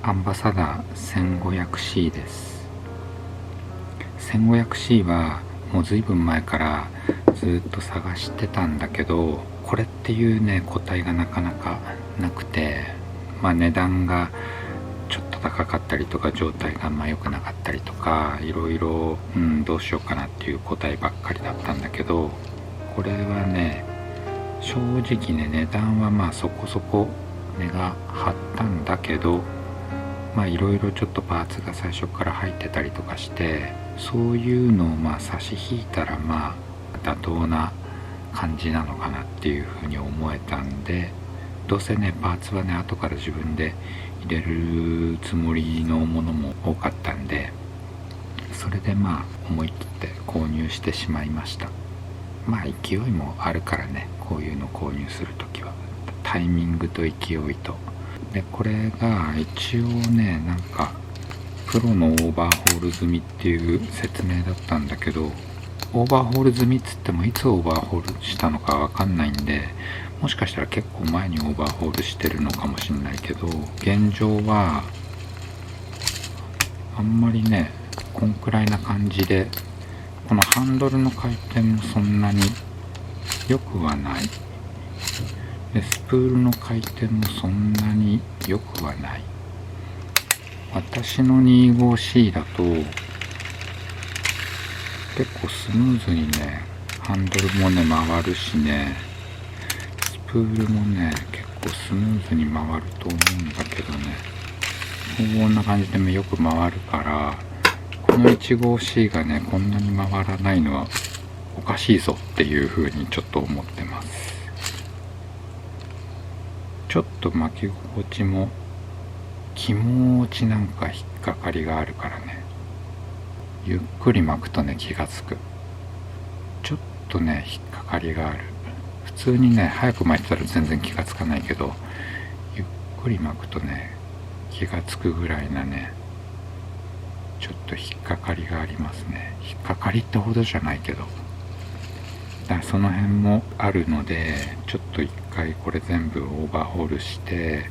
アンバサダー 1500C です。 1500C はもうずいぶん前からずっと探してたんだけど、これっていうね個体がなかなかなくて、値段がちょっと高かったりとか、状態が良くなかったりとか、いろいろどうしようかなっていう個体ばっかりだったんだけど、これはね正直ね値段はそこそこ値が張ったんだけど、いろいろちょっとパーツが最初から入ってたりとかして、そういうのを差し引いたら妥当な感じなのかなっていうふうに思えたんで、どうせねパーツはね後から自分で入れるつもりのものも多かったんで、それで思い切って購入してしまいました。勢いもあるからね、こういうの購入するときはタイミングと勢いと。でこれが一応ねプロのオーバーホール済みっていう説明だったんだけど、オーバーホール済みっつってもいつオーバーホールしたのかわかんないんで、もしかしたら結構前にオーバーホールしてるのかもしれないけど、現状はあんまりねこんくらいな感じで、このハンドルの回転もそんなに良くはないで、スプールの回転もそんなに良くはない。私の 25C だと結構スムーズにねハンドルもね回るしね、スプールもね結構スムーズに回ると思うんだけどね、こんな感じでよく回るから、この 15C がねこんなに回らないのはおかしいぞっていう風にちょっと思ってます。ちょっと巻き心地も気持ち引っかかりがあるからね、ゆっくり巻くとね気がつく。ちょっとね引っかかりがある。普通にね早く巻いてたら全然気がつかないけど、ゆっくり巻くとね気がつくぐらいなね、ちょっと引っかかりがありますね。引っかかりってほどじゃないけど、だからその辺もあるので、ちょっと一回これ全部オーバーホールして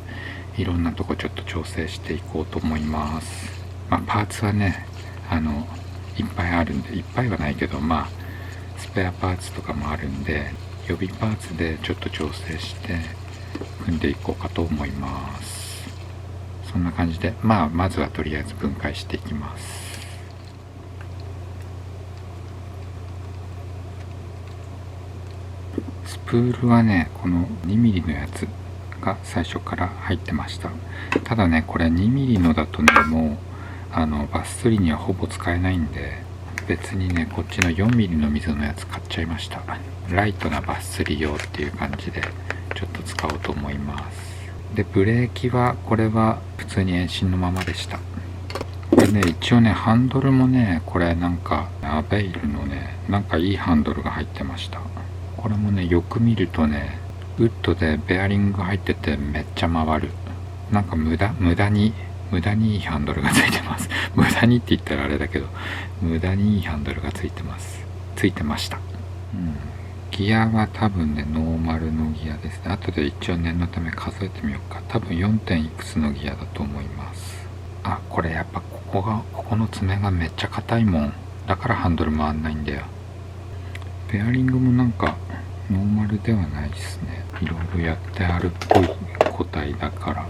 いろんなとこちょっと調整していこうと思います。パーツはねいっぱいあるんで、いっぱいはないけどスペアパーツとかもあるんで、予備パーツでちょっと調整して組んでいこうかと思います。そんな感じでまずはとりあえず分解していきます。スプールはねこの 2mm のやつが最初から入ってました。ただねこれ 2mm のだとねもうバス釣りにはほぼ使えないんで、別にねこっちの 4mm の溝のやつ買っちゃいました。ライトなバス釣り用っていう感じでちょっと使おうと思います。でブレーキはこれは普通に遠心のままでした。これね一応ねハンドルもねこれアベイルのねいいハンドルが入ってました。これもねよく見るとねウッドでベアリングが入っててめっちゃ回る。無駄にいいハンドルがついてます。無駄にって言ったらあれだけど、無駄にいいハンドルがついてました。ギアは多分ねノーマルのギアですね。後で一応念のため数えてみようか。多分 4. 点いくつのギアだと思います。これやっぱここの爪がめっちゃ硬いもん。だからハンドル回んないんだよ。ベアリングもノーマルではないですね。いろいろやってあるっぽい個体だから。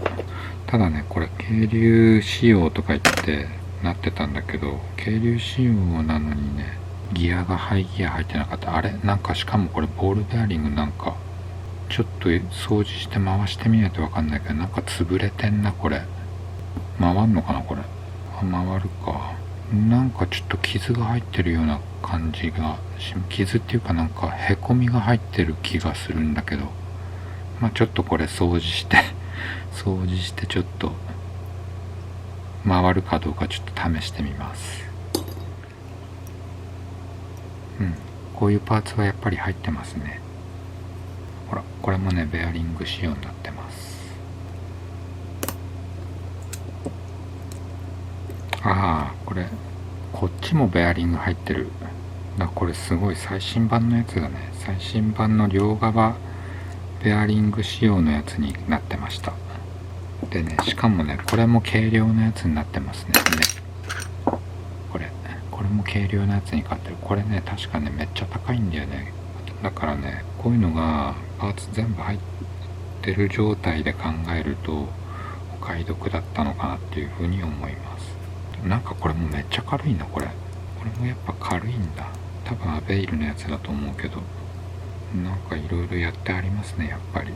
ただねこれ渓流仕様とか言ってなってたんだけど、渓流仕様なのにねギアがハイギア入ってなかった。あれしかもこれボールベアリングちょっと掃除して回してみないと分かんないけど潰れてんな。これ回んのかなこれ。回るか。ちょっと傷が入ってるような感じが、傷っていうかへこみが入ってる気がするんだけど、ちょっとこれ掃除してちょっと回るかどうかちょっと試してみます。こういうパーツはやっぱり入ってますね。ほらこれもねベアリング仕様になってます。こっちもベアリング入ってる。これすごい最新版のやつだね。最新版の両側ベアリング仕様のやつになってました。でね、しかもね、これも軽量のやつになってますね。これも軽量のやつに買ってる。これね、確かね、めっちゃ高いんだよね。だからね、こういうのがパーツ全部入ってる状態で考えるとお買い得だったのかなっていうふうに思います。なんかこれもめっちゃ軽いな。これもやっぱ軽いんだ。多分アベイルのやつだと思うけど、なんかいろいろやってありますね、やっぱり。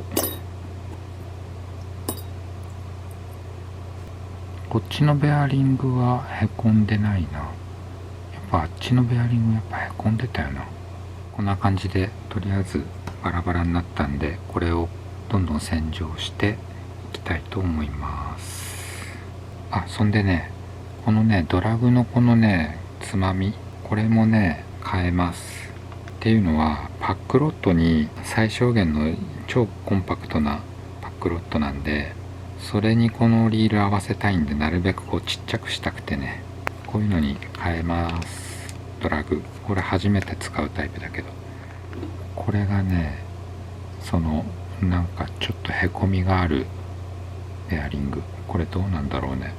こっちのベアリングはへこんでないな。やっぱあっちのベアリングやっぱへこんでたよな。こんな感じでとりあえずバラバラになったんで、これをどんどん洗浄していきたいと思います。そんでね、このねドラグのこのねつまみ、これもね変えます。っていうのは、パックロットに最小限の超コンパクトなパックロットなんで、それにこのリール合わせたいんで、なるべくこうちっちゃくしたくてね、こういうのに変えます。ドラグ、これ初めて使うタイプだけど、これがね、なんかちょっとへこみがあるベアリング。これどうなんだろうね。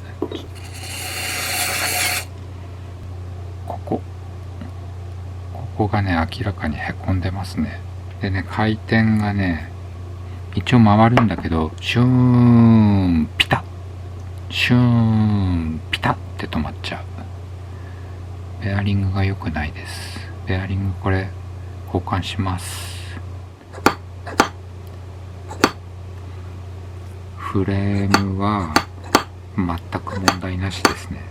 ここがね明らかにへこんでますね。でね、回転がね一応回るんだけど、シューンピタッシューンピタッって止まっちゃう。ベアリングが良くないです。ベアリングこれ交換します。フレームは全く問題なしですね。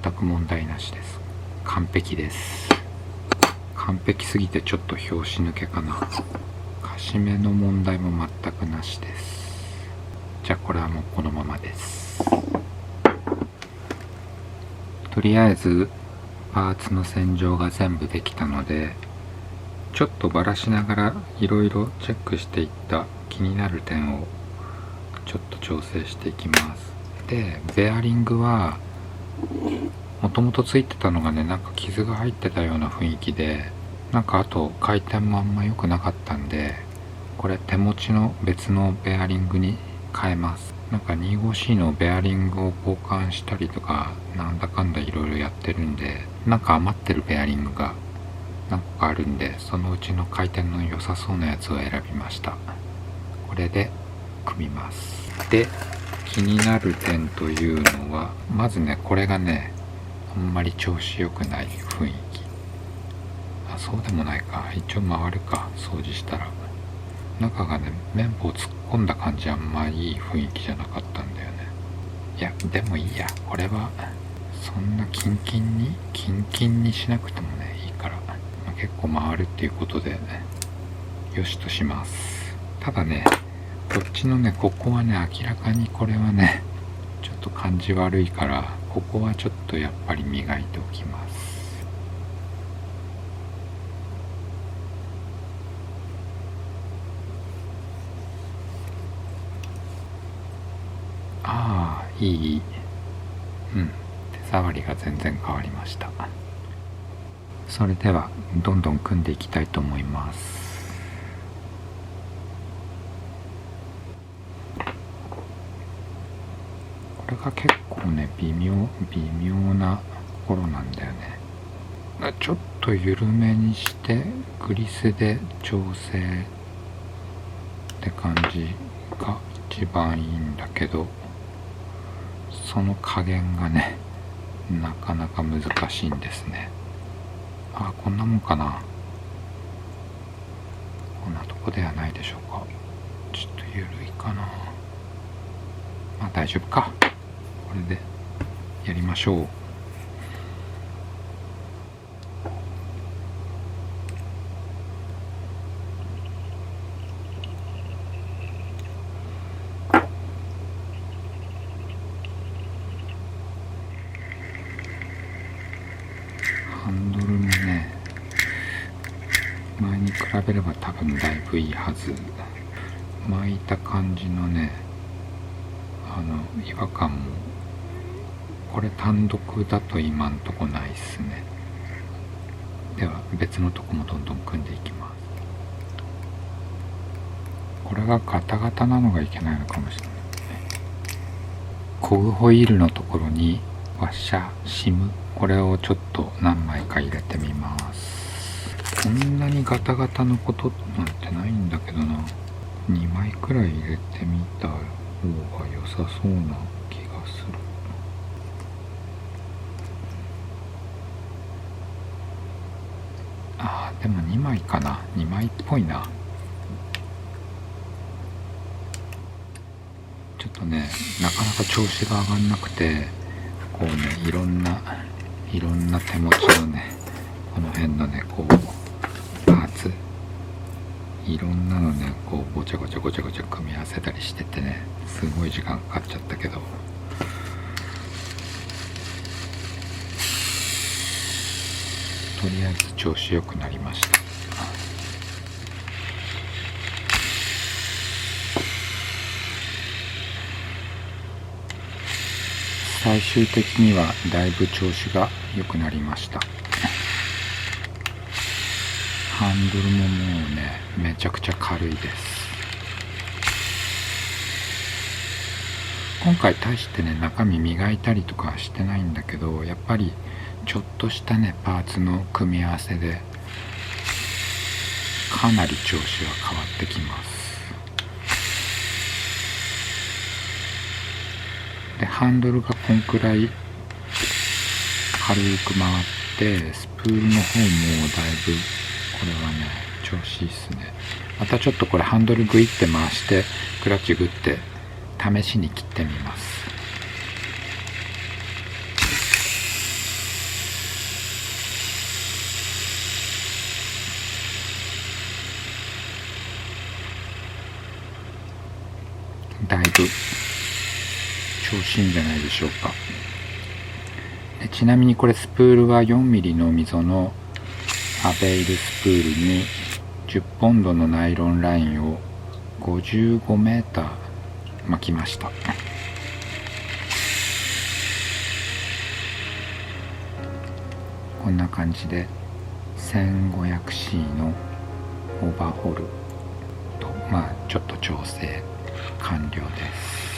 全く問題なしです。完璧です。完璧すぎてちょっと拍子抜けかな。カシメの問題も全くなしです。じゃあこれはもうこのままです。とりあえずパーツの洗浄が全部できたので、ちょっとバラしながらいろいろチェックしていった気になる点をちょっと調整していきます。で、ベアリングはもともとついてたのがね、なんか傷が入ってたような雰囲気で、なんかあと回転もあんま良くなかったんで、これ手持ちの別のベアリングに変えます。なんか 25C のベアリングを交換したりとか、なんだかんだいろいろやってるんで、なんか余ってるベアリングが何個かあるんで、そのうちの回転の良さそうなやつを選びました。これで組みます。で、気になる点というのは、まずね、これがねあんまり調子良くない雰囲気。そうでもないか。一応回るか、掃除したら。中がね、綿棒突っ込んだ感じ、あんまいい雰囲気じゃなかったんだよね。いや、でもいいや。これはそんなキンキンにしなくてもねいいから、結構回るっていうことで、よしとします。ただね、こっちのね、ここはね、明らかにこれはねちょっと感じ悪いから、ここはちょっとやっぱり磨いておきます。いい。手触りが全然変わりました。それではどんどん組んでいきたいと思います。これが結構ね微妙なところなんだよね。ちょっと緩めにしてグリスで調整って感じが一番いいんだけど、その加減がねなかなか難しいんですね。こんなもんかな。こんなとこではないでしょうか。ちょっと緩いかな。大丈夫か。これでやりましょう。ハンドルもね、前に比べれば多分だいぶいいはず。巻いた感じのね、違和感も、これ単独だと今んとこないっすね。では別のとこもどんどん組んでいきます。これがガタガタなのがいけないのかもしれない。コグホイールのところにワッシャーシム、これをちょっと何枚か入れてみます。こんなにガタガタのことなんてないんだけどな。2枚くらい入れてみた方が良さそうな気がする。でも2枚かな。2枚っぽいな。ちょっとね、なかなか調子が上がんなくて、こうね、いろんな手持ちのね、この辺のね、こうパーツいろんなのね、こうごちゃごちゃ組み合わせたりしててね、すごい時間かかっちゃったけど、とりあえず調子良くなりました。最終的にはだいぶ調子が良くなりました。ハンドルももうね、めちゃくちゃ軽いです。今回大してね、中身磨いたりとかしてないんだけど、やっぱりちょっとしたね、パーツの組み合わせでかなり調子は変わってきます。で、ハンドルがこんくらい軽く回って、スプールの方もだいぶこれはね、調子いいっすね。またちょっとこれハンドルグイって回してクラッチグって試しに切ってみます。だいぶ調子いいんじゃないでしょうか。ちなみにこれスプールは 4mm の溝のアベイルスプールに10ポンドのナイロンラインを55メーター巻きました。こんな感じで 1500C のオーバーホールとちょっと調整完了です。